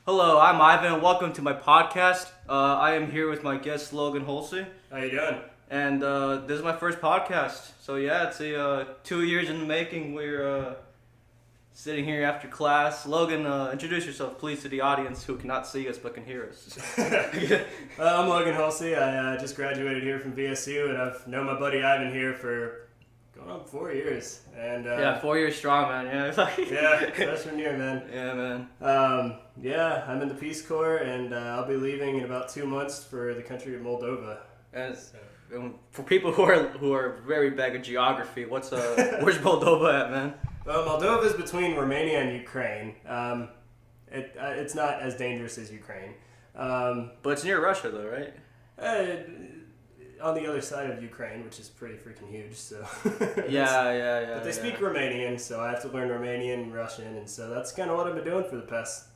Hello, I'm Ivan. Welcome to my podcast. I am here with my guest Logan Hulsey. How you doing? And this is my first podcast. So yeah, it's 2 years in the making. We're sitting here after class. Logan, introduce yourself, please, to the audience who cannot see us but can hear us. I'm Logan Hulsey. I just graduated here from VSU, and I've known my buddy Ivan here for going on 4 years. And yeah, 4 years strong, man. Yeah, freshman year, man. Yeah, man. Yeah, I'm in the Peace Corps, and I'll be leaving in about 2 months for the country of Moldova. And for people who are very bad at geography, where's Moldova at, man? Well, Moldova is between Romania and Ukraine. It's not as dangerous as Ukraine. But it's near Russia, though, right? On the other side of Ukraine, which is pretty freaking huge. So. Yeah. But they speak Romanian, so I have to learn Romanian and Russian, and so that's kind of what I've been doing for the past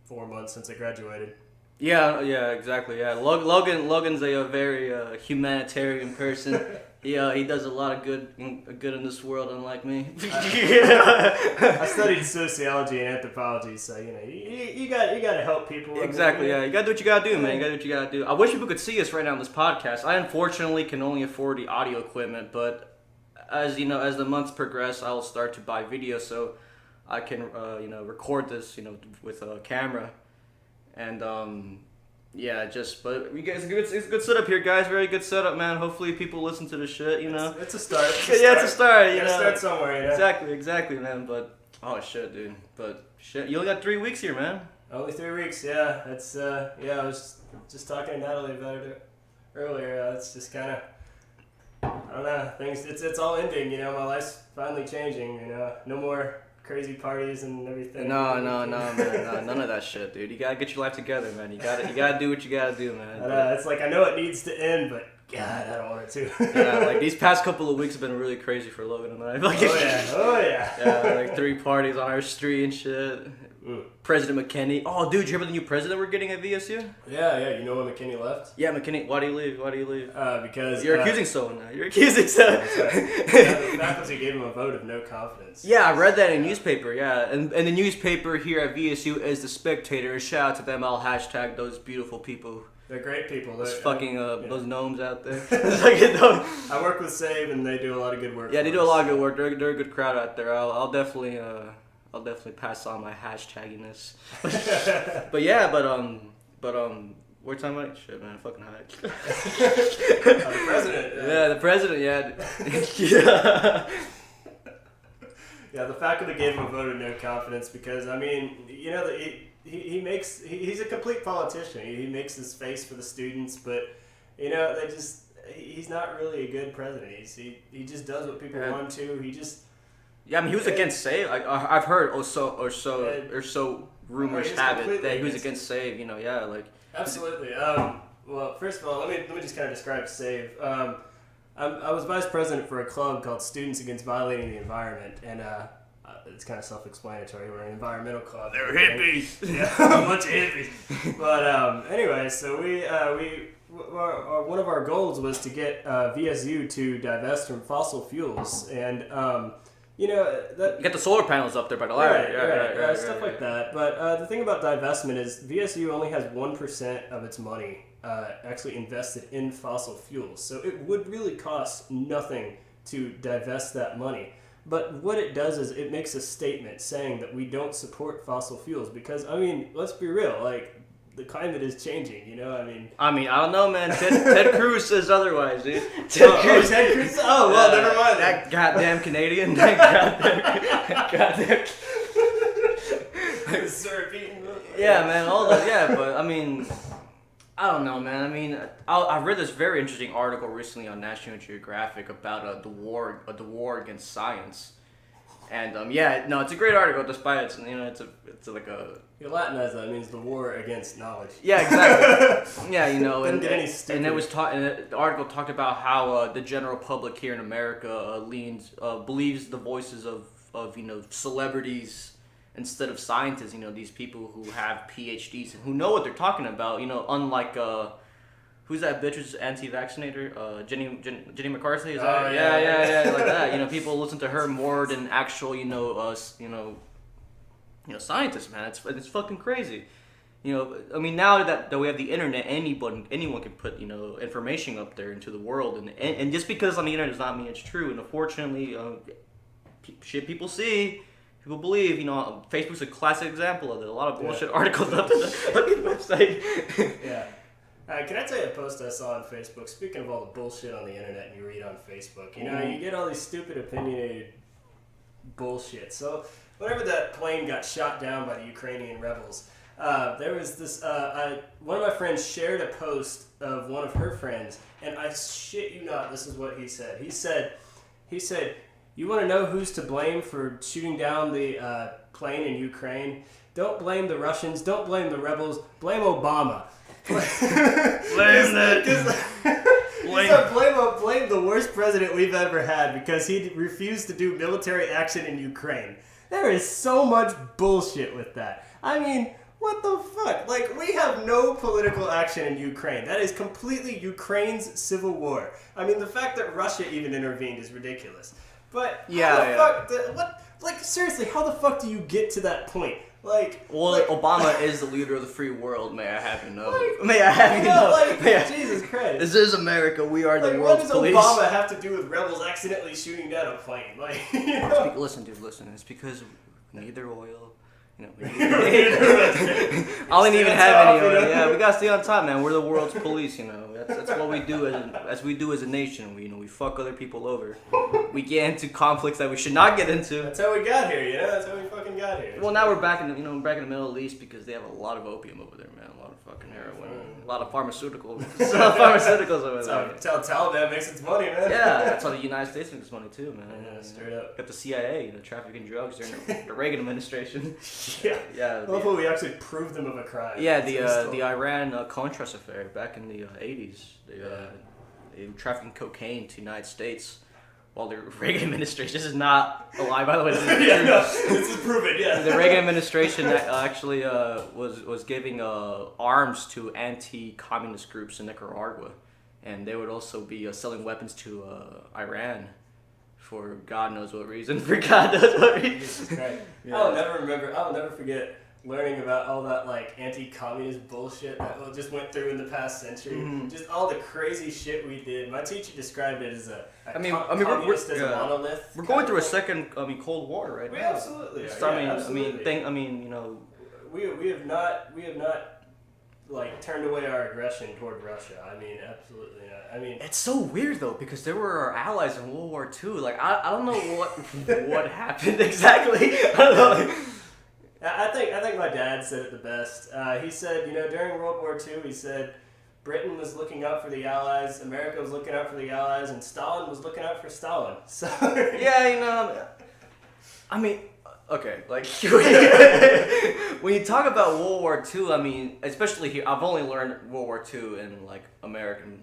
4 months since I graduated. Yeah, exactly. Yeah, Logan's a very humanitarian person. He does a lot of good in this world, unlike me. I studied sociology and anthropology, so you got to help people. Exactly. Yeah, you gotta do what you gotta do, man. You gotta do what you gotta do. I wish people could see us right now on this podcast. I unfortunately can only afford the audio equipment, but as the months progress, I will start to buy video so I can record this with a camera. And but you guys, it's a good setup here, guys. Very good setup, man. Hopefully people listen to this shit, It's a start. It's a start, You gotta start somewhere, Exactly, man. But, oh shit, dude. But, shit, you only got 3 weeks here, man. Only 3 weeks, yeah. It's, I was just talking to Natalie about it earlier. It's just kind of, I don't know, things, it's all ending, my life's finally changing, no more crazy parties and everything. No, man. No, none of that shit, dude. You gotta get your life together, man. You gotta do what you gotta do, man. It's like I know it needs to end, but God, I don't want it to. Yeah, like these past couple of weeks have been really crazy for Logan and I. Oh yeah. Yeah, like 3 parties on our street and shit. President McKinney. Oh, dude, you hear about the new president we're getting at VSU? Yeah. You know when McKinney left? Yeah, McKinney. Why do you leave? Because you're accusing someone now. You're accusing someone. The faculty gave him a vote of no confidence. Yeah, I read that in a newspaper. Yeah, and the newspaper here at VSU is the Spectator. Shout out to them. I'll hashtag those beautiful people. They're great people. Those fucking those gnomes out there. I work with Save, and they do a lot of good work. Yeah, they do a lot of good work. They're a good crowd out there. I'll definitely pass on my hashtaginess. but we're talking about shit, man. Fucking high. The president. Yeah, the president. Yeah. Yeah, the faculty gave him a vote of no confidence because he's a complete politician. He makes his face for the students, but he's not really a good president. He just does what people want him to. He just. Yeah, I mean, he was against Save. I've heard, or so rumors have it that he was against Save. Absolutely. Well, first of all, let me just kind of describe Save. I was vice president for a club called Students Against Violating the Environment, and it's kind of self-explanatory. We're an environmental club. They're hippies. Yeah, a bunch of hippies. But anyway, so we one of our goals was to get VSU to divest from fossil fuels, and you got the solar panels up there by the library, right, stuff like that. But the thing about divestment is VSU only has 1% of its money actually invested in fossil fuels, so it would really cost nothing to divest that money. But what it does is it makes a statement saying that we don't support fossil fuels because let's be real, like. The climate is changing, I don't know, man. Ted Cruz says otherwise, dude. Ted Cruz? Oh, well, never mind. That goddamn Canadian. Goddamn. Yeah, man. All those. Yeah, but I don't know, man. I read this very interesting article recently on National Geographic about the war against science. And it's a great article. Despite it's like a. You Latinize that means the war against knowledge. Yeah, exactly. Yeah, and it was the article talked about how the general public here in America believes the voices of celebrities instead of scientists. These people who have PhDs and who know what they're talking about. Unlike who's that bitch who's anti-vaccinator? Jenny McCarthy? Is that? Yeah, like that. People listen to her more than actual, scientists, man. It's fucking crazy. I mean, now that we have the internet, anyone can put information up there into the world, and just because it's on the internet does not mean it's true. And unfortunately, shit people see, people believe. Facebook's a classic example of it. A lot of bullshit articles up on the fucking website. Yeah. Can I tell you a post I saw on Facebook? Speaking of all the bullshit on the internet and you read on Facebook, you get all these stupid opinionated bullshit. So whenever that plane got shot down by the Ukrainian rebels, there was this, one of my friends shared a post of one of her friends, and I shit you not, this is what he said. He said, you want to know who's to blame for shooting down the plane in Ukraine? Don't blame the Russians, don't blame the rebels, blame Obama. Blame the worst president we've ever had because he refused to do military action in Ukraine. There is so much bullshit with that. I mean, what the fuck? Like, we have no political action in Ukraine. That is completely Ukraine's civil war. I mean, the fact that Russia even intervened is ridiculous. But seriously, how the fuck do you get to that point? Obama is the leader of the free world. May I have you know? Jesus Christ! This is America. We are the world's police. What does Obama have to do with rebels accidentally shooting down a plane? Listen, dude. It's because we need their oil. I don't even have any oil. Yeah, we gotta stay on top, man. We're the world's police. That's what we do as a nation. We fuck other people over. We get into conflicts that we should not get into. That's how we got here. That's how we fucking got here. Well, now we're back in the Middle East because they have a lot of opium over there, man. A lot of fucking heroin, a lot of pharmaceuticals over there. That's how Taliban makes its money, man. Yeah, that's how the United States makes its money too, man. Yeah, straight up. Got the CIA, trafficking drugs during the Reagan administration. Yeah. I love how we actually proved them of a crime. Yeah, the Iran Contras affair back in the 80s. They were trafficking cocaine to the United States while the Reagan administration. This is not a lie, by the way. This is proven. Yeah. The Reagan administration actually was giving arms to anti-communist groups in Nicaragua, and they would also be selling weapons to Iran. For God knows what reason. Jesus Christ. Yeah. I'll never forget learning about all that anti-communist bullshit that just went through in the past century. Mm-hmm. Just all the crazy shit we did. My teacher described it as communist as a monolith. We're going through a second Cold War right now. We absolutely are. We have not turned away our aggression toward Russia. I mean, absolutely not. I mean, it's so weird though because they were our allies in World War II. I don't know what happened exactly. I don't know. I think my dad said it the best. He said, during World War II, he said Britain was looking out for the Allies, America was looking out for the Allies, and Stalin was looking out for Stalin. So yeah, I mean. Okay, when you talk about World War II, I mean, especially here, I've only learned World War II in American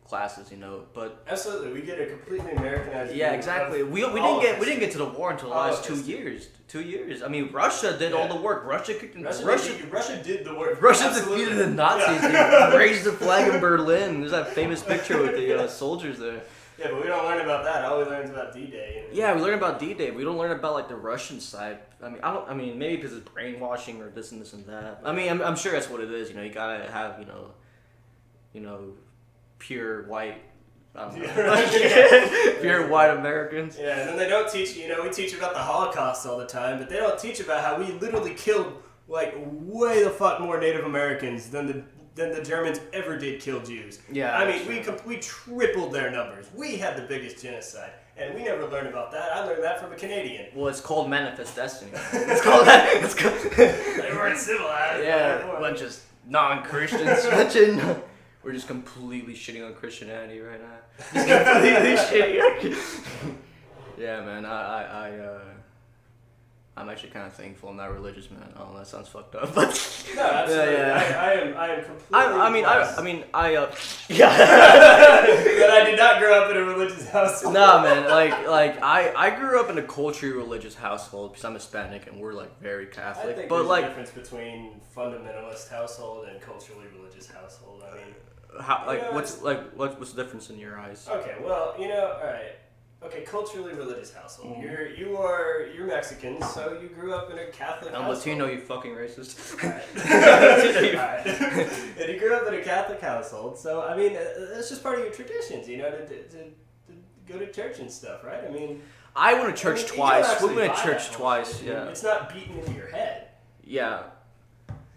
classes, but absolutely, we get a completely Americanized. Yeah, exactly. We didn't get to the war until the last 2 years. 2 years. I mean, Russia did all the work. Russia did the work. Russia defeated the Nazis. Yeah. They raised the flag in Berlin. There's that famous picture with the soldiers there. Yeah, but we don't learn about that. All we learn is about D-Day. Yeah, we learn about D-Day. We don't learn about the Russian side. I mean, maybe because it's brainwashing or this and this and that. I mean, I'm sure that's what it is. You gotta have pure white. Pure white Americans. Yeah, and then they don't teach. We teach about the Holocaust all the time, but they don't teach about how we literally killed way the fuck more Native Americans than the Germans ever did kill Jews. Yeah, I mean, we tripled their numbers. We had the biggest genocide, and we never learned about that. I learned that from a Canadian. Well, it's called Manifest Destiny. It's called that. They weren't civilized. Yeah, a bunch of non-Christians. We're just completely shitting on Christianity right now. Just completely shitting. Yeah, man. I'm actually kind of thankful I'm not religious, man. Oh, that sounds fucked up, but no, absolutely. Yeah. I am completely. Yeah. But I did not grow up in a religious household. Nah, man. I grew up in a culturally religious household because I'm Hispanic and we're very Catholic. I think but there's a difference between fundamentalist household and culturally religious household. I mean, what's the difference in your eyes? Okay, well, all right. Okay, culturally religious household. You're Mexican, so you grew up in a Catholic household. I'm Latino, you fucking racist. Alright. And you grew up in a Catholic household, so I mean, that's just part of your traditions, you know, to go to church and stuff, right? I mean, I went to church twice. We went to church twice. Yeah. It's not beaten into your head. Yeah.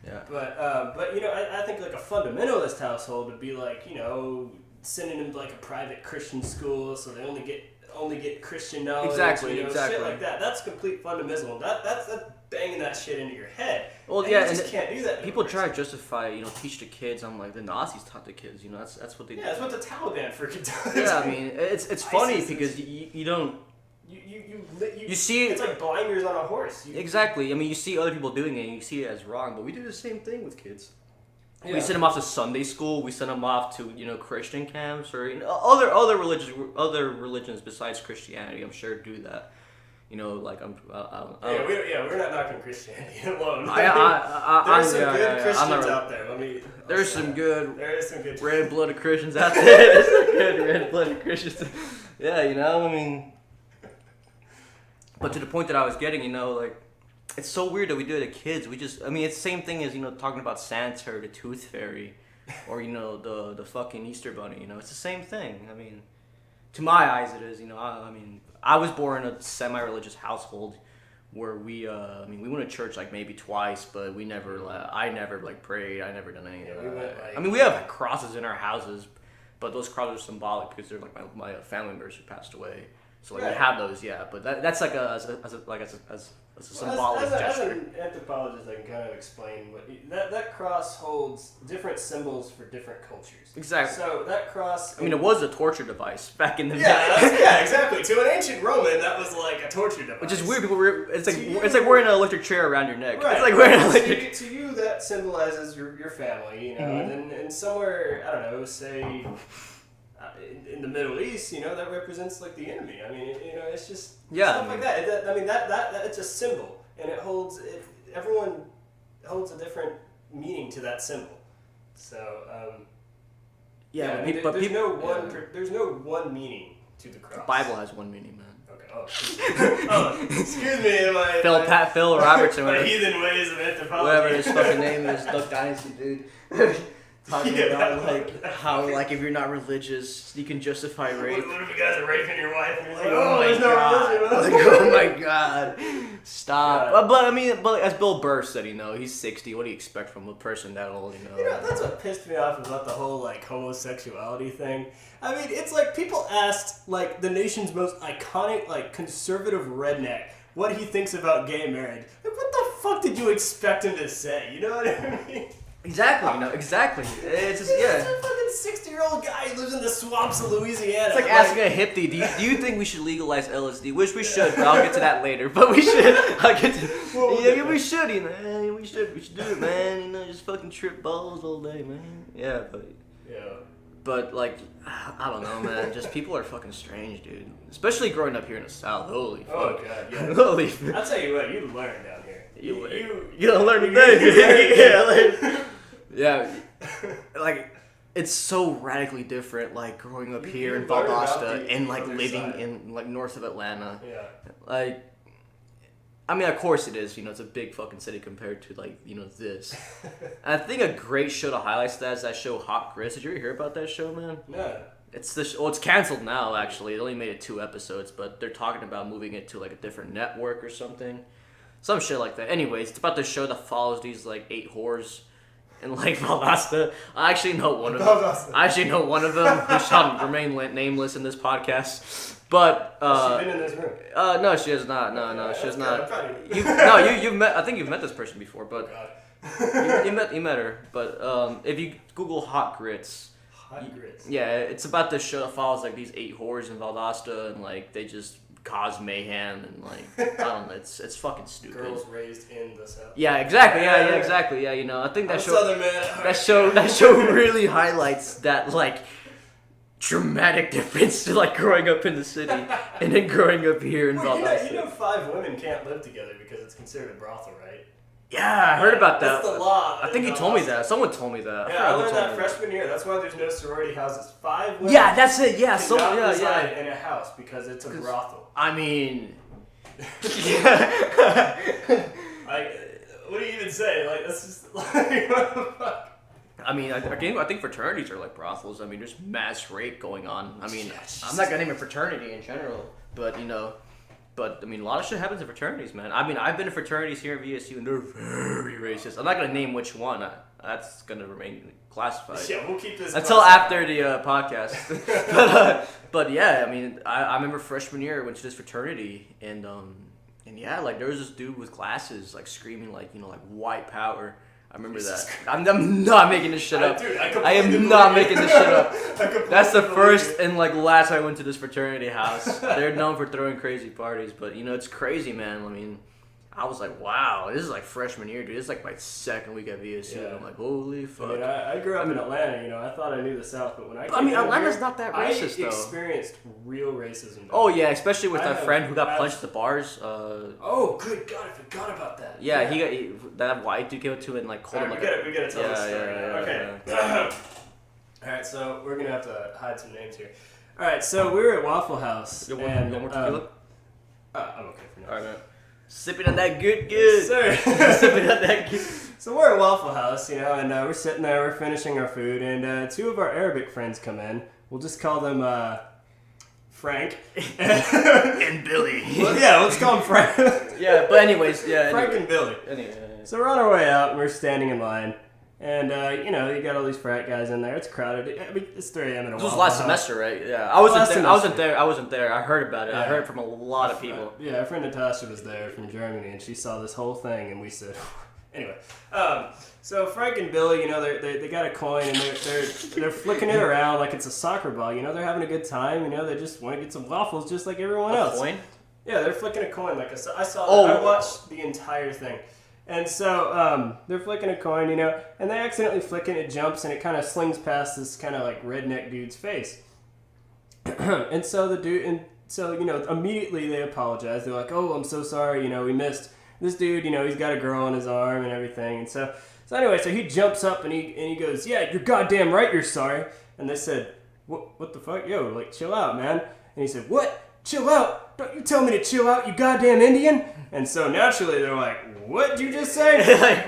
Yeah. But you know, I think like a fundamentalist household would be like, you know, sending them to like a private Christian school, so they only get Christian knowledge. Exactly, you know, exactly. Shit like that. That's complete fundamentalism. That's banging that shit into your head. Well, and yeah, you just and can't do that. People try to justify, you know, teach the kids. I'm like, the Nazis taught the kids. You know, that's what they. Yeah, that's what the Taliban freaking does. Yeah, I mean, it's funny because you don't. You see, it's like blinders on a horse. Exactly. I mean, you see other people doing it, and you see it as wrong, but we do the same thing with kids. Yeah. We send them off to Sunday school. We send them off to, you know, Christian camps or, you know, other religions besides Christianity. I'm sure do that. You know, like we're not knocking Christianity alone. There's some good Christians out there. There's some good red-blooded Christians out there. There's some good red-blooded Christians. Yeah, you know, I mean. But to the point that I was getting, you know, like, it's so weird that we do it to kids. It's the same thing as, you know, talking about Santa or the Tooth Fairy or, you know, the fucking Easter Bunny, you know. It's the same thing. I mean, to my eyes it is, you know. I mean, I was born in a semi-religious household where we went to church, like, maybe twice, but I never, like, prayed. I never done any of that. We have like, crosses in our houses, but those crosses are symbolic because they're, like, my family members who passed away. So like we have those, yeah, but that's like as a symbolic gesture. As an anthropologist, I can kind of explain what that cross holds different symbols for different cultures. Exactly. So that cross. It was a torture device back in the day. Yeah, exactly. To an ancient Roman, that was like a torture device. Which is weird. It's like wearing an electric chair around your neck. Right. It's like wearing an electric. To you, that symbolizes your family, you know, and somewhere I don't know, say. In the Middle East, you know, that represents like the enemy. I mean, you know, it's just stuff like that. That it's a symbol, and everyone holds a different meaning to that symbol. So, there's no one meaning to the cross. The Bible has one meaning, man. Okay. Excuse me, Phil Robertson, my heathen ways of anthropology. Whatever his fucking name is, Duck Dynasty, dude. Talking about like how like if you're not religious you can justify rape. What if you guys are raping your wife and you're like, oh my god, stop. Yeah. But as Bill Burr said, you know, he's 60. What do you expect from a person that old? You know, that's what pissed me off about the whole like homosexuality thing. I mean, it's like people asked like the nation's most iconic like conservative redneck what he thinks about gay marriage. Like, what the fuck did you expect him to say? You know what I mean? Exactly, no, exactly. It's just, yeah. He's a fucking 60-year-old guy who lives in the swamps of Louisiana. It's like asking a hippie, do you think we should legalize LSD? Which we should, but I'll get to that later. But we should. We should, you know. We should do it, man. You know, just fucking trip balls all day, man. Yeah, but... Yeah. But, like, I don't know, man. Just people are fucking strange, dude. Especially growing up here in the South. Holy fuck. Oh, God, yeah. Holy fuck. I'll tell you what, you learn down here. You don't learn today. Yeah, like it's so radically different. Like growing up here in Valdosta and like living in like north of Atlanta. Yeah. Like, I mean, of course it is. You know, it's a big fucking city compared to like this. I think a great show to highlight that is that show Hot Grits. Did you ever hear about that show, man? No. It's it's canceled now. Actually, it only made it 2 episodes, but they're talking about moving it to like a different network or something. Some shit like that. Anyways, it's about the show that follows these like 8 whores in like Valdosta. I actually know one of them. Who shall remain nameless in this podcast. But has she been in this room? No, she has not. No, she has not. You've met. I think you've met this person before, but you met her. But if you Google Hot Grits. Yeah, it's about this show that follows like these 8 whores in Valdosta, and like they just cause mayhem and like I don't know, it's fucking stupid. Girls raised in the South. Yeah, exactly. Yeah, exactly. Yeah, you know, I think that show. Southern man. That show really highlights that like dramatic difference to like growing up in the city and then growing up here in Valdosta. You know 5 women can't live together because it's considered a brothel, right? Yeah, I heard about that. That's the law. I think he told me that. Someone told me that. Yeah, I learned that freshman year. That's why there's no sorority houses. 5 women. Yeah, that's it. Yeah, cannot reside in a house because it's a brothel. I mean, what do you even say? Like, that's just like, what the fuck? I mean, I think fraternities are like brothels. I mean, there's mass rape going on. I mean, I'm not gonna name a fraternity in general, but But, I mean, a lot of shit happens in fraternities, man. I mean, I've been in fraternities here at VSU, and they're very racist. I'm not going to name which one. That's going to remain classified. Yeah, we'll keep this until after the podcast. but, yeah, I mean, I remember freshman year, I went to this fraternity, and yeah, like, there was this dude with glasses, like, screaming, like, like, white power. I remember that. I'm not making this shit up. Dude, I am not making this shit up. That's the first and like last I went to this fraternity house. They're known for throwing crazy parties, but it's crazy, man. I mean, I was like, wow, this is like freshman year, dude. This is like my second week at VSU. Yeah. And I'm like, holy fuck. I mean, I grew up in Atlanta. I thought I knew the South, but when I came Atlanta's not that racist, though. I experienced real racism. Oh yeah, especially with that friend who got punched at the bars. Oh, good God, I forgot about that. Yeah, he that white dude came up to him and like called him. We gotta tell the story. Okay. Yeah. All right, so we're gonna have to hide some names here. All right, so we were at Waffle House. You want more tequila? I'm okay for now. All right, man. Sipping on that good. Yes, sir. Sipping on that good. So we're at Waffle House, and we're sitting there, we're finishing our food, and 2 of our Arabic friends come in. We'll just call them Frank and Billy. Well, yeah, let's call them Frank. Yeah, but anyways, yeah. Frank and Billy. Anyway. So we're on our way out, and we're standing in line. And, you got all these frat guys in there. It's crowded. I mean, it's 3 a.m. in a while. This was last semester, right? Yeah. I wasn't there. I heard about it. Yeah. I heard from a lot of people. Yeah, our friend Natasha was there from Germany, and she saw this whole thing, and we said... Anyway, so Frank and Billy, they got a coin, and they're flicking it around like it's a soccer ball. They're having a good time. They just want to get some waffles just like everyone else. A coin? Yeah, they're flicking a coin. I saw that. I watched the entire thing. And so they're flicking a coin, and they accidentally flick it, it jumps, and it kind of slings past this kind of like redneck dude's face. And so immediately they apologize. They're like, "Oh, I'm so sorry, we missed this dude, he's got a girl on his arm and everything." And so anyway, so he jumps up and he goes, "Yeah, you're goddamn right, you're sorry." And they said, "What the fuck? Yo, like, chill out, man." And he said, "What? Chill out? Don't you tell me to chill out, you goddamn Indian." And so naturally they're like, "What'd you just say?"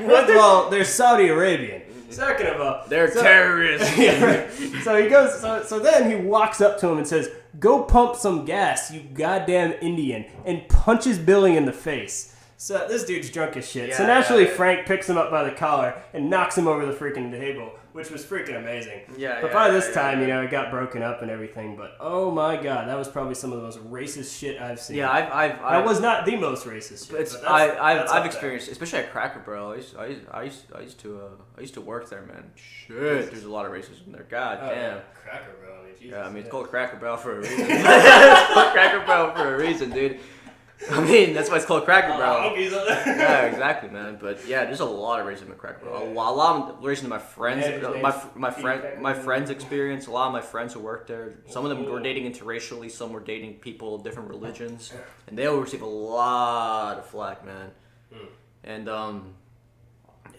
First of all, they're Saudi Arabian. Second of all, they're terrorists. Yeah, right. So he goes. So then he walks up to him and says, "Go pump some gas, you goddamn Indian," and punches Billy in the face. So this dude's drunk as shit. So naturally Frank picks him up by the collar and knocks him over the freaking table, which was freaking amazing. But by this time, it got broken up and everything. But oh my God, that was probably some of the most racist shit I've seen. Yeah, I was not the most racist shit. I've experienced, especially at Cracker Barrel. I used to work there, man. Shit, there's a lot of racism there. God damn. Cracker Barrel. Jesus. Yeah, it's called Cracker Barrel for a reason. It's called Cracker Barrel for a reason, dude. I mean, that's why it's called Cracker Barrel. Yeah, exactly, man. But yeah, there's a lot of racism at Cracker Barrel. A lot of racism in my friends, my friends' experience. A lot of my friends who worked there. Some of them were dating interracially. Some were dating people of different religions, and they all receive a lot of flack, man. And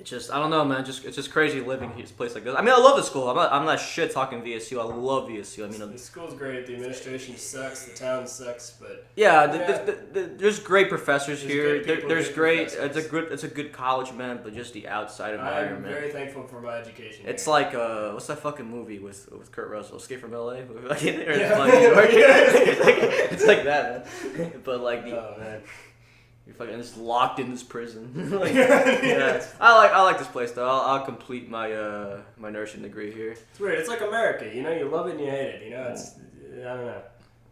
it's just, I don't know, man. It's just crazy living in a place like this. I mean, I love the school. I'm not shit talking VSU. I love VSU. I mean, the school's great. The administration sucks. The town sucks, but there's great professors here. There's great. Professors. It's a good college, man. But just the outside environment. I'm very thankful for my education. It's here. Like what's that fucking movie with Kurt Russell? Escape from LA. It's like that, man. But like oh man. You're fucking just locked in this prison. I like this place though. I'll complete my my nursing degree here. It's weird. It's like America. You love it and you hate it. It's I don't know.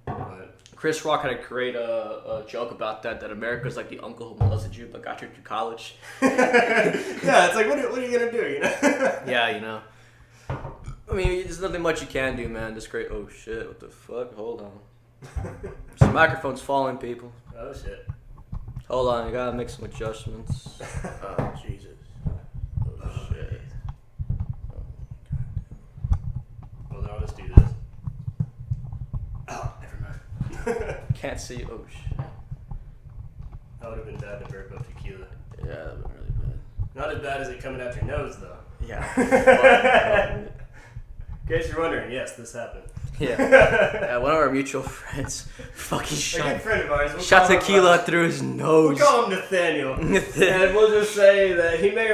But Chris Rock had a great joke about that America's like the uncle who molested you but got you through college. Yeah, it's like what are you gonna do? Yeah, I mean, there's nothing much you can do, man. This great. Oh shit! What the fuck? Hold on. This microphone's falling, people. Oh shit. Hold on, I gotta make some adjustments. Oh, Jesus. Oh, shit. Well, then I'll just do this. Oh, never mind. Can't see. Oh, shit. That would have been bad to burp up tequila. Yeah, that would have been really bad. Not as bad as it coming out your nose, though. Yeah. In case you're wondering, yes, this happened. Yeah. One of our mutual friends fucking a good friend of ours. shot tequila through his nose. We'll call him Nathaniel. And we'll just say that I may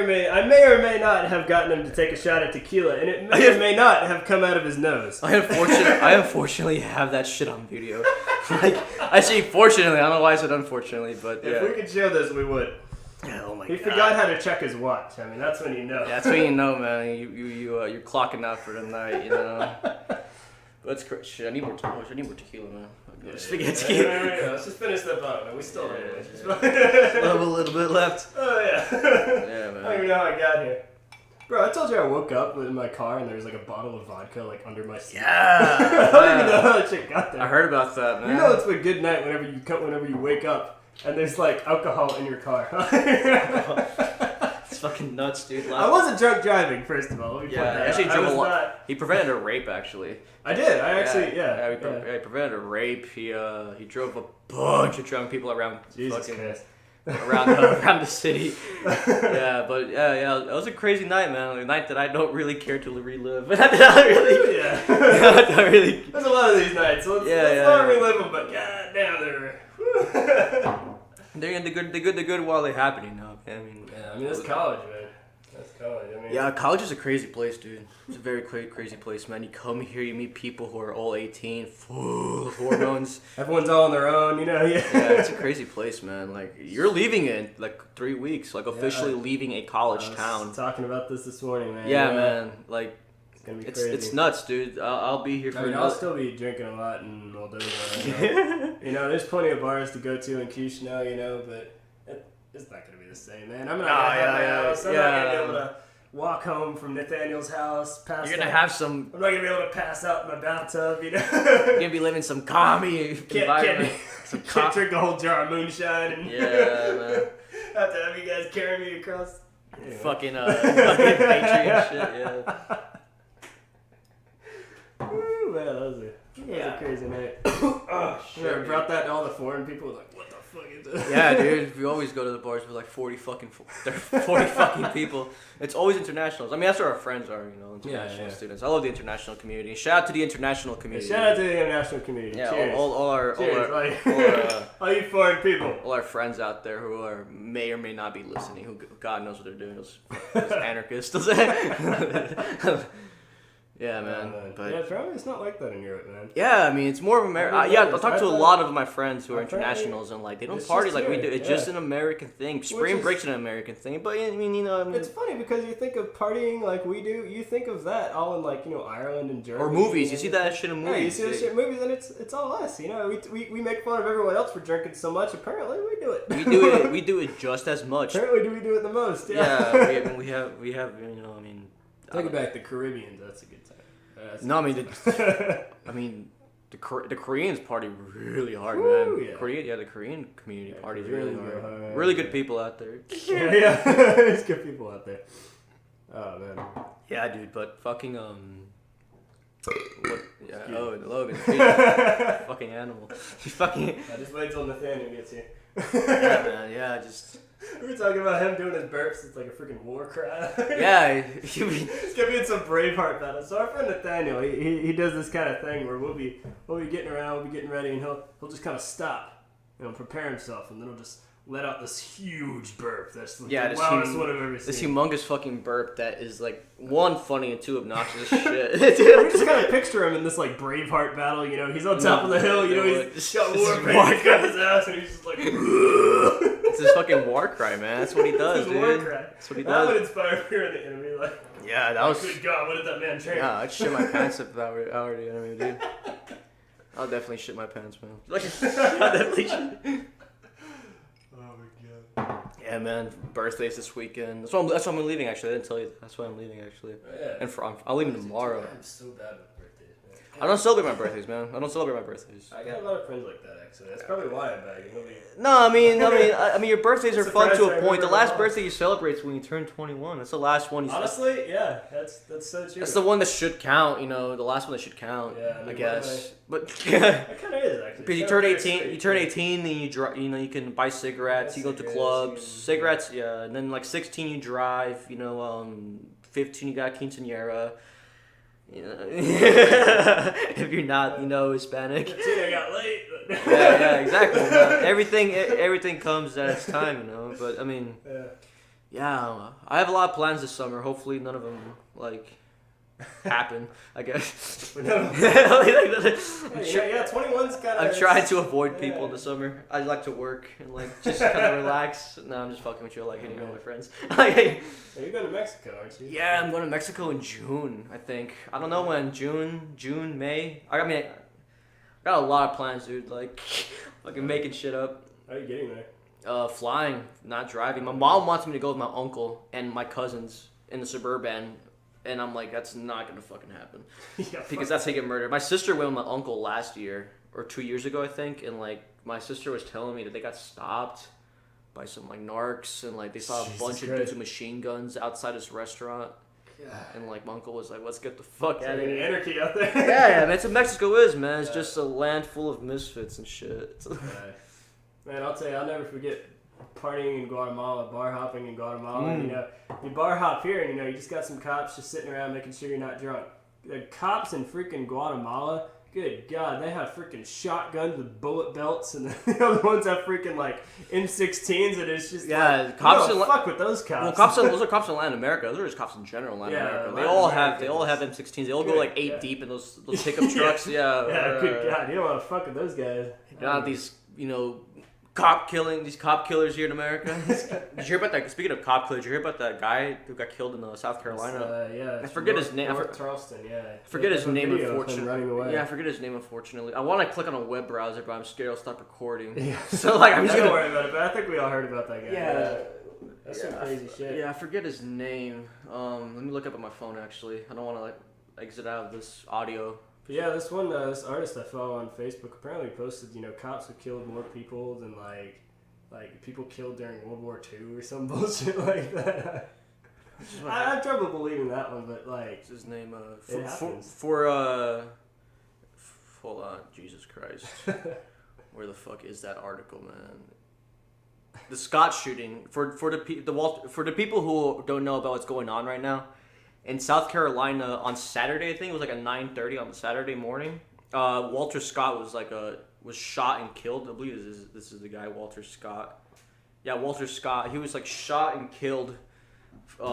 or may not have gotten him to take a shot at tequila, and it may or may not have come out of his nose. I unfortunately have that shit on video. Like, I say fortunately, I don't know why I said unfortunately, but yeah. If we could show this, we would. Yeah, oh my he God. forgot how to check his watch. I mean, that's when you know. Yeah, that's when you know, man. You're clocking out for the night, you know. That's crazy. Shit, I need more tequila, man. Let's forget tequila. Let's just finish that bottle, man. We still have a little bit left. Oh, yeah. Yeah, man. I don't even know how I got here. Bro, I told you I woke up in my car and there was like a bottle of vodka like under my seat. Yeah. I don't even know how that shit got there. I heard about that, man. You know it's a good night whenever you wake up and there's like alcohol in your car. It's fucking nuts, dude. I wasn't drunk driving, first of all. Actually drove a lot. He prevented a rape, actually. I did. He prevented a rape. He drove a bunch of drunk people around. Jesus Christ. around the city. Yeah, but yeah, it was a crazy night, man. A night that I don't really care to relive. Not really. Yeah. Not really. There's a lot of these nights. So let's not relive them, but goddamn, they're the good while they're happening now. I mean, that's college, man. That's college. I mean, yeah, college is a crazy place, dude. It's a very crazy place, man. You come here, you meet people who are all 18, full of hormones. Everyone's all on their own, you know. Yeah, it's a crazy place, man. Like, you're leaving in like 3 weeks, like officially leaving a college town. Talking about this morning, man. Yeah, man. Like, it's gonna be crazy. It's nuts, dude. I'll be here for. I'll still be drinking a lot in Moldova. You know, there's plenty of bars to go to in Chisinau, you know, but it's not gonna be the same, man. I'm not gonna have my house. I'm not gonna be able to walk home from Nathaniel's house. You're gonna have some. I'm not gonna be able to pass out in my bathtub, you know. You're gonna be living some commie environment. Can't drink a whole jar of moonshine. And yeah, man. Have to have you guys carry me across. Anyway. Fucking Patriot shit, yeah. Ooh, man, that was a crazy night. Oh, shit. I brought that to all the foreign people. Like, what the fuck is this? Yeah, dude. We always go to the bars with like 40 fucking people. It's always internationals. I mean, that's where our friends are, you know, international students. I love the international community. Shout out to the international community. Shout out to the international community. Yeah, cheers. all you foreign people. All our friends out there who may or may not be listening, who God knows what they're doing. Those anarchists. Yeah, man. But yeah, probably it's not like that in Europe, man. Yeah, I mean, it's more of America. I talked to a lot of my friends who are internationals, and like they don't party like we do. It's just an American thing. Spring break's an American thing, but I mean, you know, it's funny because you think of partying like we do. You think of that all in like, you know, Ireland and Germany. Or movies. You see that shit in movies. Yeah, you see that shit in movies, and it's all us. You know, we make fun of everyone else for drinking so much. Apparently, we do it. We do it just as much. Apparently, we do it the most. Yeah, we have. You know, I mean. Take it back. The Caribbean. That's a good time. No, I mean, the Koreans party really hard, man. Yeah. The Korean community parties really hard. Really good people out there. Yeah, there's good people out there. Oh man. Yeah, dude, but fucking Logan, fucking animal. He's fucking. Just wait till Nathaniel gets here. Yeah, man. Yeah, just. We were talking about him doing his burps. It's like a freaking war cry. Yeah. It's gonna be in some Braveheart battle. So our friend Nathaniel, he does this kind of thing where we'll be getting around, we'll be getting ready, and he'll just kind of stop, you know, prepare himself, and then he'll just let out this huge burp. That's the loudest one I've ever seen. This humongous fucking burp that is like one funny and two obnoxious as shit. We just kind of picture him in this like Braveheart battle. You know, he's on top of the hill. You know, he's got war paint. He's got his ass, and he's just like. It's his fucking war cry, man. That's what he does, dude. War cry. That's what he does. That would inspire fear in the enemy. Like, yeah, that was. Good God, what did that man train? Yeah, I'd shit my pants if that were already. I mean, dude. I'll definitely shit my pants, man. Like, I'll definitely shit. Yeah, man. Birthday's this weekend. That's why I'm leaving. Actually, I didn't tell you. That's why I'm leaving. Actually, yeah. And I'm leaving tomorrow. I'm so bad with birthdays, man. I don't celebrate my birthdays, man. I don't celebrate my birthdays. I got a lot of friends like that, actually. That's probably why I'm bagging. No, I mean, your birthdays are fun to a point. The last birthday you celebrate is when you turn 21. That's the last one. Honestly, yeah, that's so true. That's the one that should count. You know, the last one that should count. Yeah, I guess. But it kind of is actually. Because you turn 18, and you can buy cigarettes. You go to clubs, cigarettes. Yeah, and then like 16 you drive. 15 you got quinceañera. If you're not, Hispanic. 15 I got late. yeah, exactly. Everything comes at its time, But I mean, yeah, I have a lot of plans this summer. Hopefully, none of them happen. I guess. Yeah, 21's kind of. I'm trying to avoid people in the summer. I like to work and just kind of relax. No, I'm just fucking with you. I like hanging out with my friends. You're going to Mexico, aren't you? Yeah, I'm going to Mexico in June. I think. I don't know when. June, May. I got a lot of plans, dude. Fucking making shit up. How are you getting there? Flying, not driving. My mom wants me to go with my uncle and my cousins in the Suburban. And I'm like, that's not going to fucking happen. Because that's how you get murdered. My sister went with my uncle last year, or 2 years ago, I think. And, my sister was telling me that they got stopped by some, narcs. And, they saw a bunch of dudes with machine guns outside this restaurant. Yeah. And, my uncle was like, let's get the fuck out of here. Anarchy out there. Yeah, man. That's what Mexico is, man. It's just a land full of misfits and shit. Man, I'll tell you, I'll never forget partying in Guatemala, bar hopping in Guatemala. You bar hop here, and you just got some cops just sitting around making sure you're not drunk. The cops in freaking Guatemala, good God, they have freaking shotguns with bullet belts, and the other ones have freaking M16s, and it's just cops don't fuck with those cops. Well, those are cops in Latin America. Those are just cops in general in Latin America. They all have M16s. They all go 8 deep in those pickup trucks. Good God, you don't want to fuck with those guys. Not these cop killers here in America. Did you hear about that? Speaking of cop killers, did you hear about that guy who got killed in South Carolina? I forget his name. Charleston, I forget his name, unfortunately. Yeah, I forget his name, unfortunately. I want to click on a web browser, but I'm scared I'll stop recording. Yeah. So I'm just don't worry about it. But I think we all heard about that guy. Yeah. That's some crazy shit. Yeah, I forget his name. Let me look up on my phone. Actually, I don't want to exit out of this audio. But yeah, this artist I follow on Facebook apparently posted, cops have killed more people than people killed during World War II or some bullshit like that. I have trouble believing that one, but what's his name? Hold on, Jesus Christ, where the fuck is that article, man? The Scott shooting for the people who don't know about what's going on right now. In South Carolina on Saturday, I think it was at 9:30 on the Saturday morning. Walter Scott was shot and killed. I believe this is the guy, Walter Scott. Yeah, Walter Scott. He was shot and killed.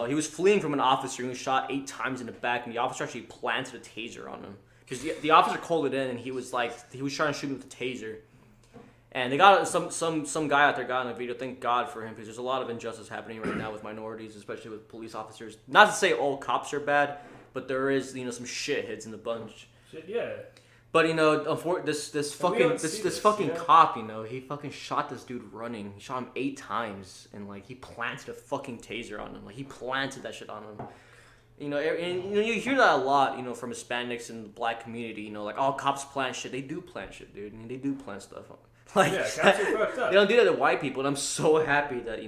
He was fleeing from an officer. He was shot 8 times in the back, and the officer actually planted a taser on him because the officer called it in, and he was trying to shoot him with a taser. And they got some guy out there got in a video. Thank God for him, because there's a lot of injustice happening right now with minorities, especially with police officers. Not to say all cops are bad, but there is some shitheads in the bunch. Shit, yeah. But this fucking cop, he fucking shot this dude running. He shot him 8 times, and he planted a fucking taser on him. He planted that shit on him. You hear that a lot, from Hispanics and the black community. Oh, cops plant shit. They do plant shit, dude. I mean, they do plant stuff. Cops are fucked up. They don't do that to white people, and I'm so happy that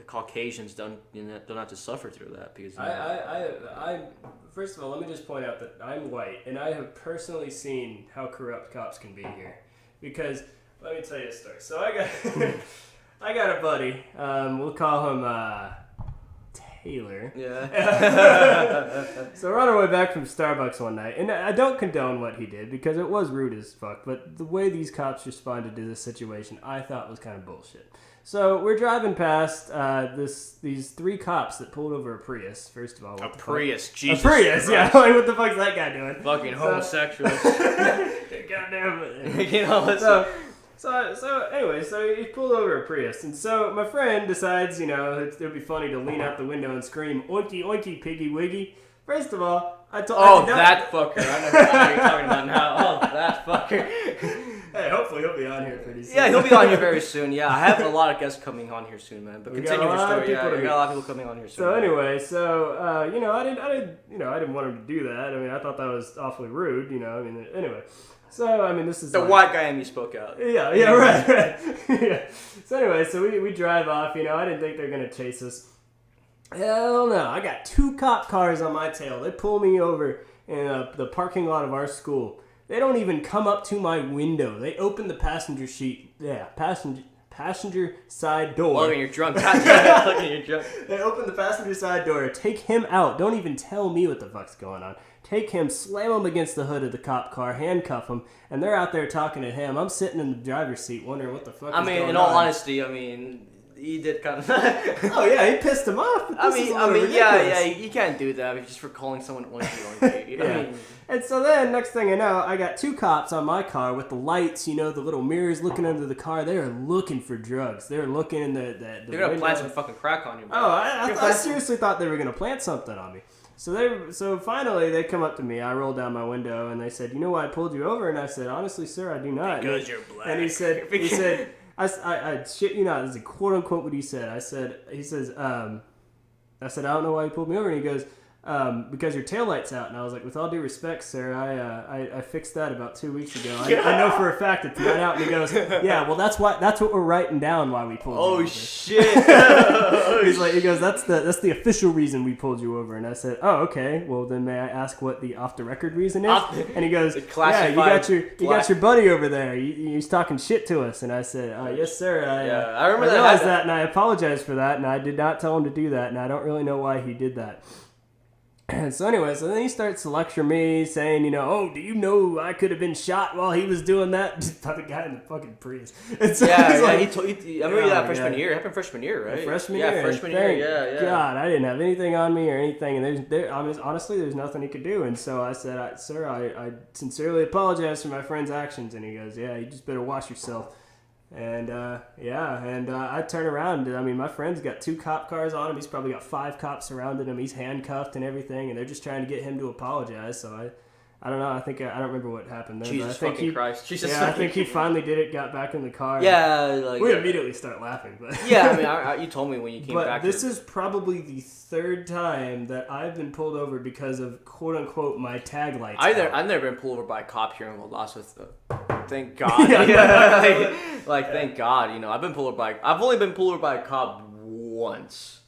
Caucasians don't have to suffer through that, because I first of all, let me just point out that I'm white, and I have personally seen how corrupt cops can be here. Because let me tell you a story. So I got a buddy. We'll call him Taylor. Yeah. So we're on our way back from Starbucks one night, and I don't condone what he did because it was rude as fuck, but the way these cops responded to this situation I thought was kind of bullshit. So we're driving past these 3 cops that pulled over a Prius. First of all, a Prius, Jesus a Prius, Christ. Yeah. What the fuck's that guy doing? Fucking homosexuals. Goddamn it. So anyway, he pulled over a Prius, and so my friend decides, it would be funny to lean out the window and scream, "Oinky oinky piggy wiggy." First of all, that fucker. I know what you're talking about now. Oh, that fucker. Hey, hopefully he'll be on here pretty soon. Yeah, he'll be on here very soon. Yeah, I have a lot of guests coming on here soon, man. But continue your story. Yeah, we got a lot of people coming on here soon. So anyway, I didn't want him to do that. I mean, I thought that was awfully rude. Anyway. So, this is... The white guy in me spoke out. Yeah, right. Yeah. So anyway, we drive off, I didn't think they were going to chase us. Hell no. I got 2 cop cars on my tail. They pull me over in the parking lot of our school. They don't even come up to my window. They open the passenger side door. Logan, you're drunk. Logan, you're drunk. They open the passenger side door, take him out. Don't even tell me what the fuck's going on. Take him, slam him against the hood of the cop car, handcuff him, and they're out there talking to him. I'm sitting in the driver's seat wondering what the fuck is going on. In all honesty, he did kind of... Oh, yeah, he pissed him off. You can't do that just for calling someone oinky. Yeah. And so then, next thing I know, I got 2 cops on my car with the lights, the little mirrors looking under the car. They are looking for drugs. They're looking in the They're going to plant some fucking crack on you, bro. Oh, I seriously thought they were going to plant something on me. So finally, they come up to me. I rolled down my window, and they said, "You know why I pulled you over?" And I said, "Honestly, sir, I do not." Because you're black. And he said, I shit you not, this is a quote unquote what he said. I said, I don't know why you pulled me over. And he goes, because your taillight's out. And I was like, with all due respect, sir, I fixed that about 2 weeks ago. I know for a fact it's not out. And he goes, yeah, well, that's what we're writing down why we pulled you over. Oh, shit. He goes, that's the official reason we pulled you over. And I said, oh, okay. Well, then may I ask what the off the record reason is? And he goes, yeah, you got your buddy over there. He's talking shit to us. And I said, yes, sir. I remember I realized that, and I apologize for that. And I did not tell him to do that. And I don't really know why he did that. So then he starts to lecture me, saying, oh, do you know I could have been shot while he was doing that? By the guy in the fucking Prius. And so I remember that freshman year. It happened freshman year, right? Freshman year, yeah. God, I didn't have anything on me or anything, and honestly, there's nothing he could do. And so I said, sir, I sincerely apologize for my friend's actions. And he goes, yeah, you just better watch yourself. And, I turn around, my friend's got 2 cop cars on him. He's probably got 5 cops surrounding him. He's handcuffed and everything, and they're just trying to get him to apologize. So I don't know. I don't remember what happened there. Jesus fucking Christ. I think he finally did it, got back in the car. Yeah. We immediately start laughing. But yeah, you told me when you came back. But this is probably the 3rd time that I've been pulled over because of, quote unquote, my tag lights. I've never been pulled over by a cop here in Valdosta. Thank God. Thank God. I've only been pulled over by a cop once.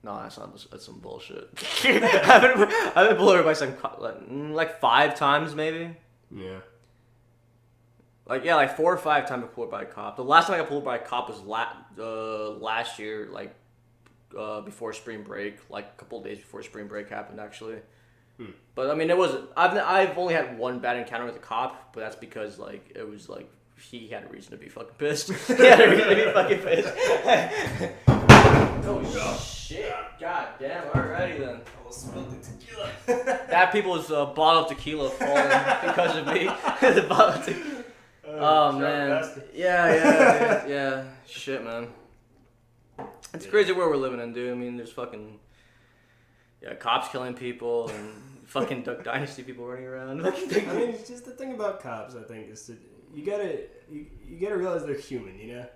No, that's some bullshit. I've been pulled over by some cop like 5 times maybe. Yeah. 4 or 5 times I got pulled over by a cop. The last time I got pulled over by a cop was last year, before spring break, a couple of days before spring break happened actually. But it wasn't. I've only had one bad encounter with a cop, but that's because it was he had a reason to be fucking pissed. He had a reason to be fucking pissed. Oh shit! God damn! Alrighty then. Almost spilled the tequila. That people's bottle of tequila falling because of me. The bottle of tequila. Oh man. Yeah. Shit, man. It's crazy where we're living in, dude. There's fucking cops killing people and fucking Duck Dynasty people running around. It's just the thing about cops. I think is that you gotta realize they're human. You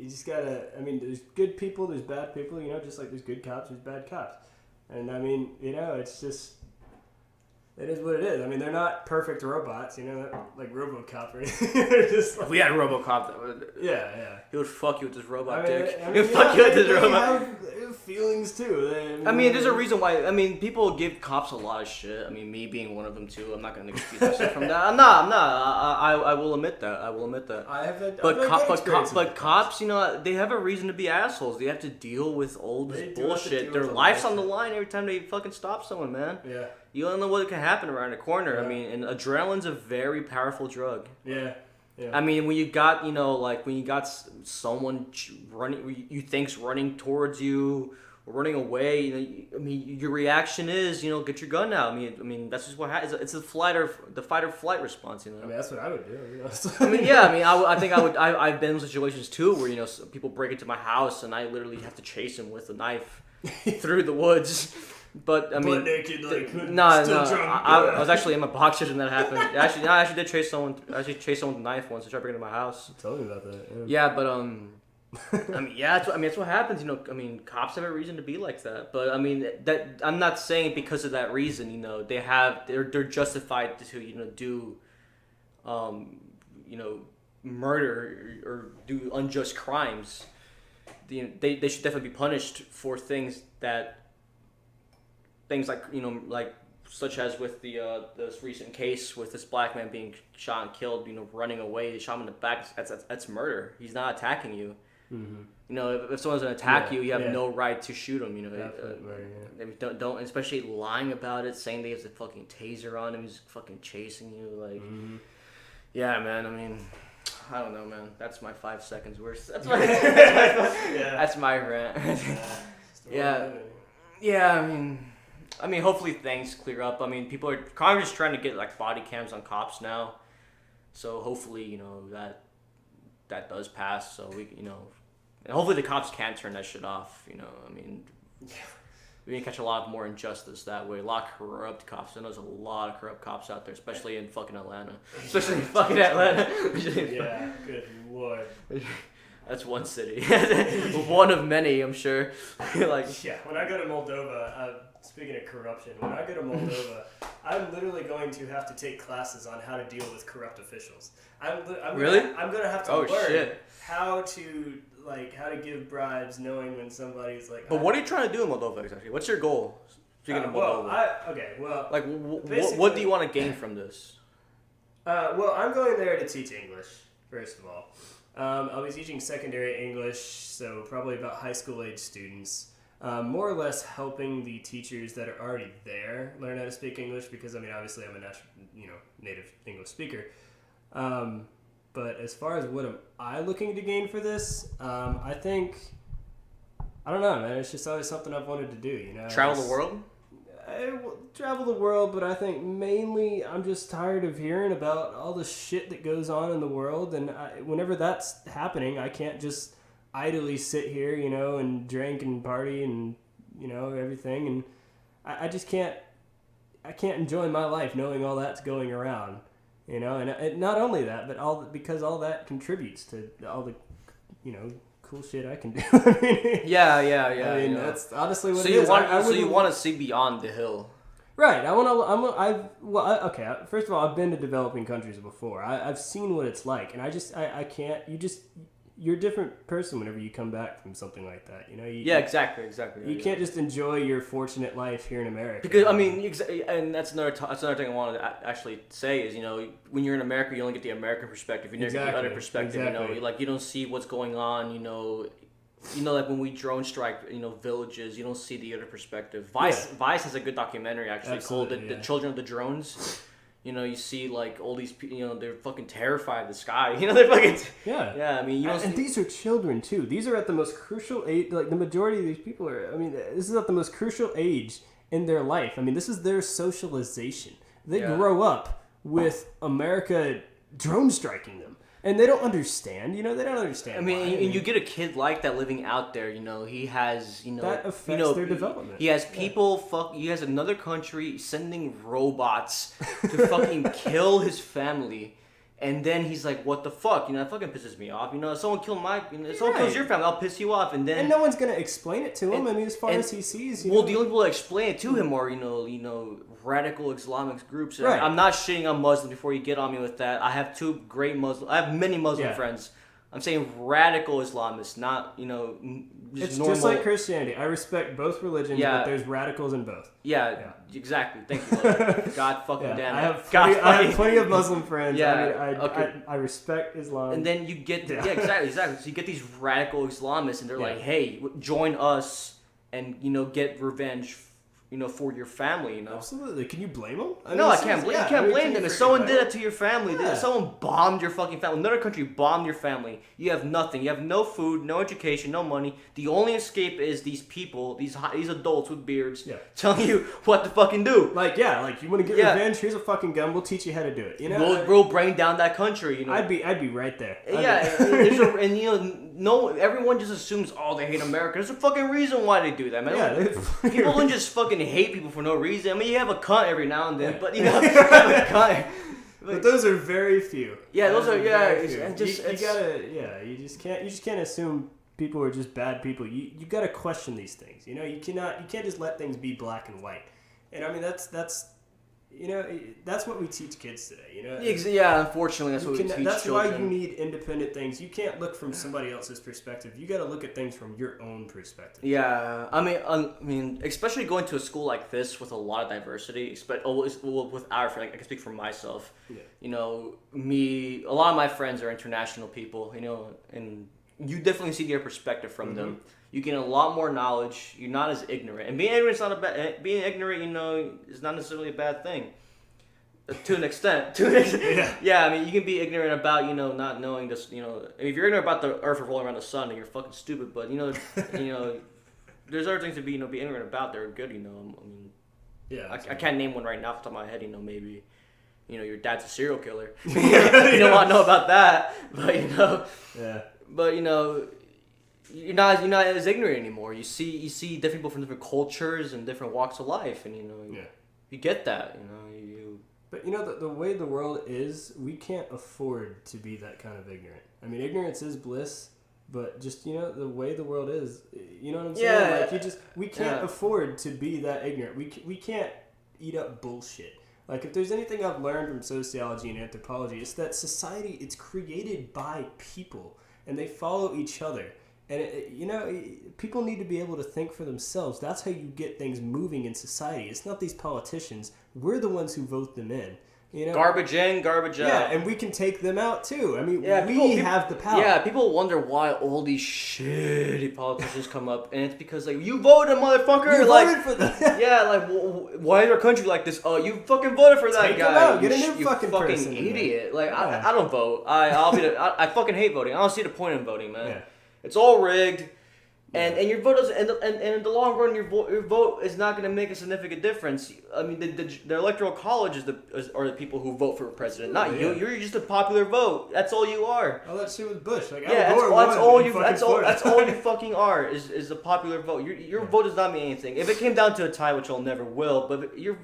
just gotta. There's good people, there's bad people. Just like there's good cops, there's bad cops. And it's just. It is what it is. They're not perfect robots, like RoboCop or anything. They're just if we had a RoboCop, that would... Yeah. He would fuck you with his robot dick. He would fuck you with his robot. They have feelings, too. There's a reason why... people give cops a lot of shit. Me being one of them, too. I'm not going to excuse myself from that. I'm not. I will admit that. But cops, they have a reason to be assholes. They have to deal with all this bullshit. Their life's on the line every time they fucking stop someone, man. Yeah. You don't know what can happen around the corner. Yeah. And adrenaline's a very powerful drug. Yeah. When you got, when you got someone running, you think's running towards you or running away, your reaction is, get your gun out. That's just what happens. It's the fight or flight response, that's what I would do. I think I've been in situations too where, people break into my house and I literally have to chase them with a knife through the woods. But I mean, butt naked, like no. drunk. I was actually in my boxers when that happened. I actually did chase someone. I actually chased someone with a knife once to try to break into my house. Tell me about that. Yeah, but I mean, yeah, that's what happens. You know, I mean, cops have a reason to be like that. But I mean, that I'm not saying because of that reason. You know, they're justified to do, murder or do unjust crimes. They should definitely be punished for things like such as with this recent case with this black man being shot and killed. Running away, they shot him in the back. That's murder. He's not attacking you. Mm-hmm. If someone's gonna attack you, you have no right to shoot him. Don't especially lying about it, saying they have a fucking taser on him, he's fucking chasing you. Like, yeah, man. I mean, I don't know, man. That's my 5 seconds worth. That's my rant. Yeah. I mean, hopefully things clear up. I mean, Congress is trying to get like body cams on cops now, so hopefully that does pass. So and hopefully the cops can turn that shit off. I mean, we can catch a lot more injustice that way. A lot of corrupt cops. I know there's a lot of corrupt cops out there, especially in fucking Atlanta. Yeah, good lord. That's one city. One of many, I'm sure. When I go to Moldova, speaking of corruption, when I go to Moldova, I'm literally going to have to take classes on how to deal with corrupt officials. I'm going to have to learn how to give bribes, knowing when somebody's like. But what are you trying to do in Moldova exactly? What's your goal? Speaking of Moldova. What do you want to gain from this? I'm going there to teach English, first of all. I'll be teaching secondary English, so probably about high school age students. More or less helping the teachers that are already there learn how to speak English, because obviously I'm a native English speaker. But as far as what am I looking to gain for this, I think, I don't know, man. It's just always something I've wanted to do. Travel the world. Travel the world, but I think mainly I'm just tired of hearing about all the shit that goes on in the world, and whenever that's happening, I can't just idly sit here, and drink and party and everything, and I just can't enjoy my life knowing all that's going around, and not only that, but because all that contributes to all the cool shit I can do. Yeah. I mean, that's honestly what so it you is. Want, so you want to see beyond the hill. Right. Okay. First of all, I've been to developing countries before. I've seen what it's like, and I can't. You're a different person whenever you come back from something like that. Exactly. You can't just enjoy your fortunate life here in America. Because and that's another thing I wanted to actually say is when you're in America, you only get the American perspective. You never get the other perspective. Exactly. You don't see what's going on. Like when we drone strike, villages, you don't see the other perspective. Vice has a good documentary actually called "The Children of the Drones." You see like all these people, they're fucking terrified of the sky. They're fucking yeah. I mean, and these are children too. These are at the most crucial age. Like the majority of these people are. I mean, this is at the most crucial age in their life. I mean, this is their socialization. They grow up with America drone striking them. And they don't understand, they don't understand. I mean, and you get a kid like that living out there, he has, that affects their development. He has people, he has another country sending robots to fucking kill his family. And then he's like, what the fuck? That fucking pisses me off. Someone kill someone kills your family, I'll piss you off. And no one's going to explain it to him. As far as he sees. The only people that explain it to him are, radical Islamic groups. Right. I'm not shitting on Muslims before you get on me with that. I have I have many Muslim friends. I'm saying radical Islamists, not, it's normal. Just like Christianity. I respect both religions, but there's radicals in both. Yeah. Exactly. Thank you. God fucking damn it. I have plenty of Muslim friends. I respect Islam. And then you get, exactly. So you get these radical Islamists, and they're like, hey, join us and, get revenge for your family, Absolutely. Can you blame them? I can't blame. You can't blame them. If someone did that to your family, if someone bombed your fucking family, another country bombed your family, you have nothing. You have no food, no education, no money. The only escape is these people, these adults with beards, telling you what to fucking do. You want to get revenge? Here's a fucking gun. We'll teach you how to do it. We'll bring down that country. I'd be right there. no, everyone just assumes, oh, they hate America. There's a fucking reason why they do that, man. Yeah, people don't just fucking hate people for no reason. I mean, you have a cunt every now and then, but you know, you have a cunt. But those are very few. Yeah, those are you just can't assume people are just bad people. You got to question these things. You know, you can't just let things be black and white. And I mean that's what we teach kids today. You know. Yeah, unfortunately, that's what we teach That's children. why you need independent things. You can't look from somebody else's perspective. You got to look at things from your own perspective. Yeah, I mean, especially going to a school like this with a lot of diversity. With I can speak for myself. Yeah. You know, a lot of my friends are international people. You know, and you definitely see their perspective from them. You gain a lot more knowledge. You're not as ignorant, and being ignorant is not being ignorant, you know, is not necessarily a bad thing. To an extent. Yeah, I mean, you can be ignorant about, you know, not knowing this, you know, if you're ignorant about the Earth revolving around the sun, then you're fucking stupid. But you know, there's other things to be ignorant about. They're good, you know. I mean, yeah, I can't name one right now off the top of my head. You know, maybe, you know, your dad's a serial killer. You don't want to know about that, but you know. Yeah. But you know. You're not as ignorant anymore. You see different people from different cultures and different walks of life, and you know, you get that. You know, But you know, the way the world is, we can't afford to be that kind of ignorant. I mean, ignorance is bliss, but just, you know, the way the world is, you know what I'm saying? Yeah. Like we can't afford to be that ignorant. We can't eat up bullshit. Like, if there's anything I've learned from sociology and anthropology, it's that society, it's created by people, and they follow each other. And, you know, people need to be able to think for themselves. That's how you get things moving in society. It's not these politicians. We're the ones who vote them in. You know? Garbage in, garbage out. Yeah, and we can take them out, too. I mean, we have the power. Yeah, people wonder why all these shitty politicians come up, and it's because, like, you voted, motherfucker! You like, voted for them! Yeah, like, why is our country like this? Oh, you fucking voted for that Take guy. Him out. Get a new you fucking person idiot. Like, I don't vote. I fucking hate voting. I don't see the point in voting, man. Yeah. It's all rigged. And your vote doesn't, and in the long run, your vote is not going to make a significant difference. I mean, the electoral college are the people who vote for president, not you. You're just a popular vote. That's all you are. Oh, that shit was Bush. Like, yeah, that's all you fucking are is a popular vote. Your vote does not mean anything. If it came down to a tie, which it never will, but you're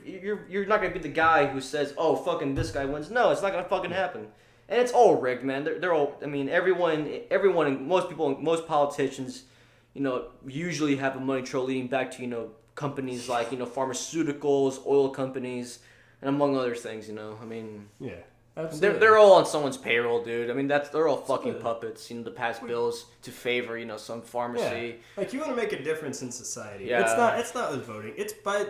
not going to be the guy who says, oh, fucking this guy wins. No, it's not going to fucking happen. And it's all rigged, man. They're all. I mean, everyone, most people, most politicians, you know, usually have a money trail leading back to, you know, companies like, you know, pharmaceuticals, oil companies, and among other things, you know. I mean, yeah, absolutely. They're all on someone's payroll, dude. I mean, they're all fucking puppets, you know, to pass bills to favor, you know, some pharmacy. Yeah. Like, you want to make a difference in society. Yeah. It's not with voting. It's by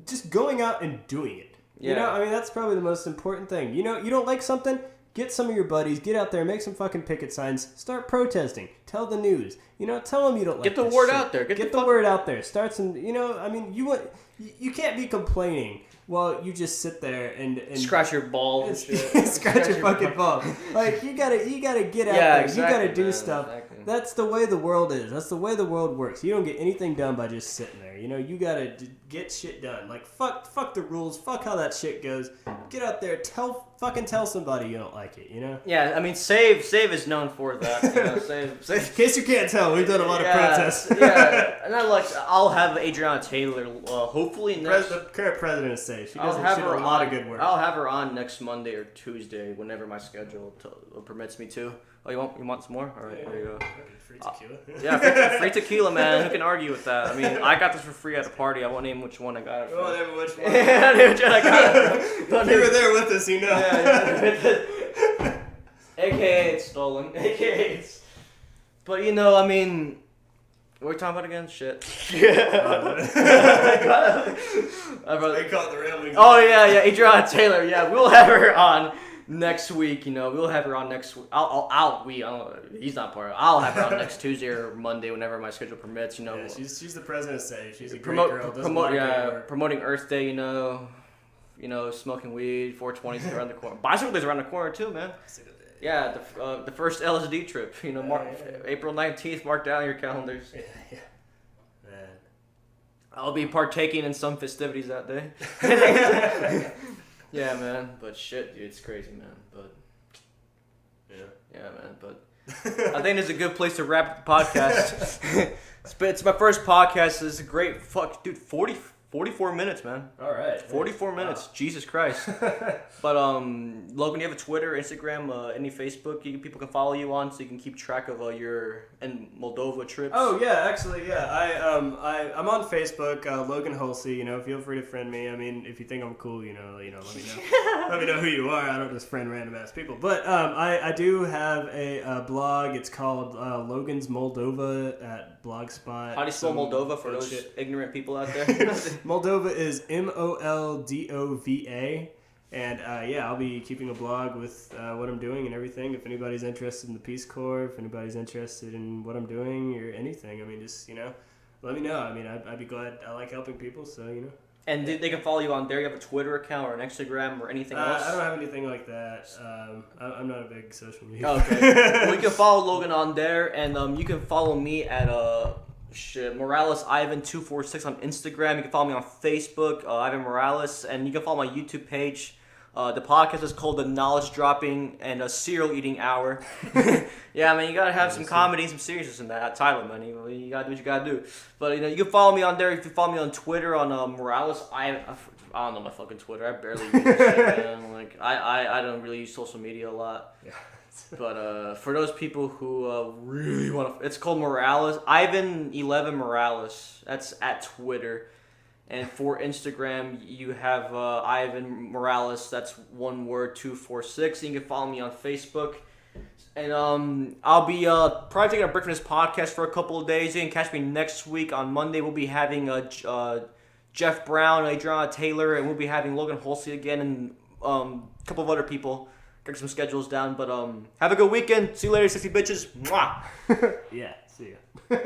just going out and doing it. Yeah. You know, I mean, that's probably the most important thing. You know, you don't like something? Get some of your buddies, get out there, make some fucking picket signs, start protesting, tell the news. You know, tell them you don't like Get the this word shit. out there. Get the word out there. Start some, you know, I mean, you can't be complaining while you just sit there and scratch your balls and shit. scratch your fucking ball. Like, you gotta get out there. Exactly, you gotta do man, stuff. Exactly. That's the way the world is. That's the way the world works. You don't get anything done by just sitting there. You know, you gotta get shit done. Like, fuck the rules. Fuck how that shit goes. Get out there. Tell somebody you don't like it. You know. Yeah, I mean, Save is known for that. You know, Save. In case you can't tell, we've done a lot of protests. Yeah, and I'll have Adriana Taylor. Hopefully next. The current president is Save. She does a a lot of good work. I'll have her on next Monday or Tuesday, whenever my schedule permits me to. Oh, you want some more? All right, there you go. Free tequila. Yeah, free tequila, man. Who can argue with that? I mean, I got this for free at a party. I won't name which one I got it from. You won't name which one. I name which one I got it from. If you were there with us, you know. Yeah. AKA it's stolen. AKA it's... But, you know, I mean... What are we talking about again? Shit. They caught the railings. Oh, yeah, Adriana Taylor. Yeah, we'll have her on next week, you know. We'll have her on next week. I don't know. He's not part of it. I'll have her on next Tuesday or Monday, whenever my schedule permits, you know. Yeah, she's the president of Save. She's a great girl. Promoting Earth Day, you know, smoking weed, 420's around the corner. Bicycle Day's around the corner, too, man. Yeah, the first LSD trip, you know, April 19th, mark down your calendars. Yeah. Man. I'll be partaking in some festivities that day. Yeah, man, but shit, dude, it's crazy, man, but... Yeah, man, but... I think it's a good place to wrap the podcast. It's my first podcast. It's a great dude. 44 minutes, man. All right. 44 minutes. Wow. Jesus Christ. But Logan, you have a Twitter, Instagram, any Facebook people can follow you on, so you can keep track of your Moldova trips. Oh yeah, actually yeah. I'm on Facebook, Logan Hulsey. You know, feel free to friend me. I mean, if you think I'm cool, let me know. Let me know who you are. I don't just friend random ass people. But I do have a blog. It's called Logan's Moldova at Blogspot. How do you spell Moldova for those ignorant people out there? Moldova is Moldova, and I'll be keeping a blog with what I'm doing and everything. If anybody's interested in the Peace Corps, if anybody's interested in what I'm doing or anything, I mean, just let me know. I mean, I'd be glad. I like helping people, so And they can follow you on there. You have a Twitter account or an Instagram or anything else? I don't have anything like that. I'm not a big social media. Okay. Well, you can follow Logan on there, and you can follow me at Morales Ivan 246 on Instagram. You can follow me on Facebook, Ivan Morales, and you can follow my YouTube page. The podcast is called The Knowledge Dropping and a Cereal Eating Hour. Yeah, man, you gotta have some comedy and some seriousness in that title, man. You gotta do what you gotta do. But you can follow me on there. If you follow me on Twitter on Morales I don't know my fucking Twitter. I barely use it, man. Like I don't really use social media a lot. Yeah. But for those people who really want to, it's called Morales Ivan 11 Morales. That's at Twitter. And for Instagram, you have Ivan Morales. That's one word, 246. You can follow me on Facebook. And I'll be probably taking a break from this podcast for a couple of days. You can catch me next week. On Monday, we'll be having Jeff Brown, Adriana Taylor, and we'll be having Logan Hulsey again and a couple of other people. Got some schedules down. But have a good weekend. See you later, 60 bitches. Mwah. Yeah, see ya.